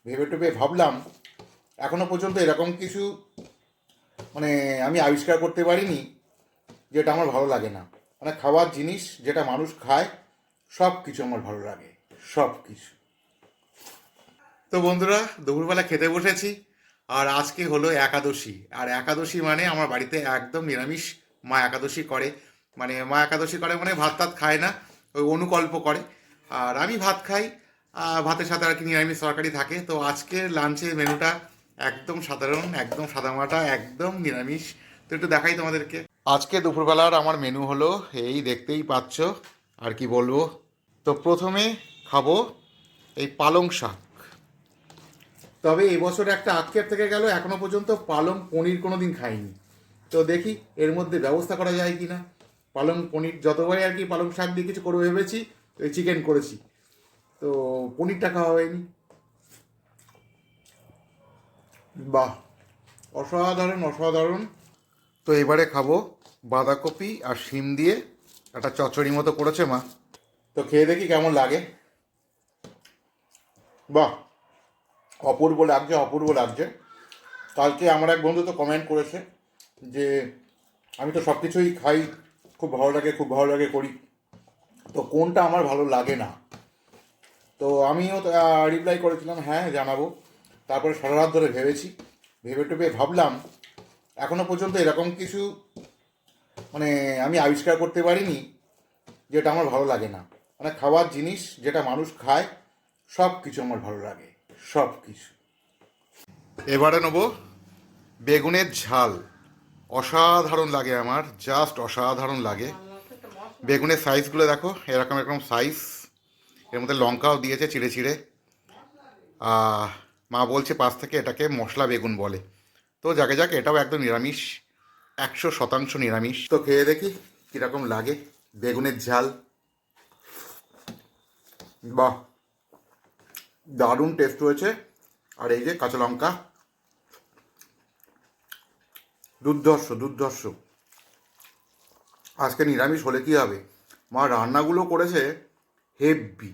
ভেবে টেবে ভাবলাম এখনো পর্যন্ত এরকম কিছু মানে আমি আবিষ্কার করতে পারিনি যেটা আমার ভালো লাগে না। মানে খাওয়ার জিনিস যেটা মানুষ খায় সব কিছু আমার ভালো লাগে, সব কিছু। তো বন্ধুরা, দুপুরবেলা খেতে বসেছি। আর আজকে হলো একাদশী। আর একাদশী মানে আমার বাড়িতে একদম নিরামিষ। মা একাদশী করে, মানে মা একাদশী করে মানে ভাত টাত খায় না, ওই অনুকল্প করে। আর আমি ভাত খাই, ভাতের সাথে আর কি নিরামিষ তরকারি থাকে। তো আজকে লাঞ্চের মেনুটা একদম সাধারণ, একদম সাদামাটা, একদম নিরামিষ। তো একটু দেখাই তোমাদেরকে। আজকে দুপুরবেলার আমার মেনু হলো এই, দেখতেই পাচ্ছ। আর কি বলবো, তো প্রথমে খাবো এই পালং শাক। তবে এবছর একটা আক্ষেপ থেকে গেল, এখনো পর্যন্ত পালং পনির কোনো দিন খাইনি। তো দেখি এর মধ্যে ব্যবস্থা করা যায় কি না। পালং পনির যতবারই আর কি পালং শাক দিয়ে কিছু করে ভেবেছি, ওই চিকেন করেছি, তো পনিরটা খাওয়া হয়নি। বাহ, অসাধারণ অসাধারণ। তো এবারে খাবো বাঁধাকপি আর শিম দিয়ে একটা চচ্চড়ি মতো করেছে মা। তো খেয়ে দেখি কেমন লাগে। বাহ, অপূর্ব লাগছে, অপূর্ব লাগছে। কালকে আমার এক বন্ধু তো কমেন্ট করেছে যে আমি তো সব কিছুই খাই, খুব ভালো লাগে, খুব ভালো লাগে করি, তো কোনটা আমার ভালো লাগে না। তো আমিও রিপ্লাই করেছিলাম হ্যাঁ জানাবো। তারপরে সারা রাত ধরে ভেবেছি, ভেবে টেবে ভাবলাম এখনো পর্যন্ত এরকম কিছু মানে আমি আবিষ্কার করতে পারিনি যেটা আমার ভালো লাগে না। মানে খাওয়ার জিনিস যেটা মানুষ খায় সব কিছু আমার ভালো লাগে, সব কিছু। এবারে নেবো বেগুনের ঝাল। অসাধারণ লাগে আমার, জাস্ট অসাধারণ লাগে। বেগুনের সাইজগুলো দেখো, এরকম এরকম সাইজ। এর মধ্যে লঙ্কাও দিয়েছে চিড়ে চিড়ে। মা বলছে পাশ থেকে এটাকে মশলা বেগুন বলে। তো যাকে যাকে, এটাও একদম নিরামিষ, 100% নিরামিষ। তো খেয়ে দেখি কীরকম লাগে বেগুনের ঝাল। বাহ, দারুণ টেস্ট হয়েছে। আর এই যে কাঁচা লঙ্কা, দুর্ধর্ষ দুর্ধর্ষ। আজকে নিরামিষ হলে কী হবে, মা রান্নাগুলো করেছে হেভি।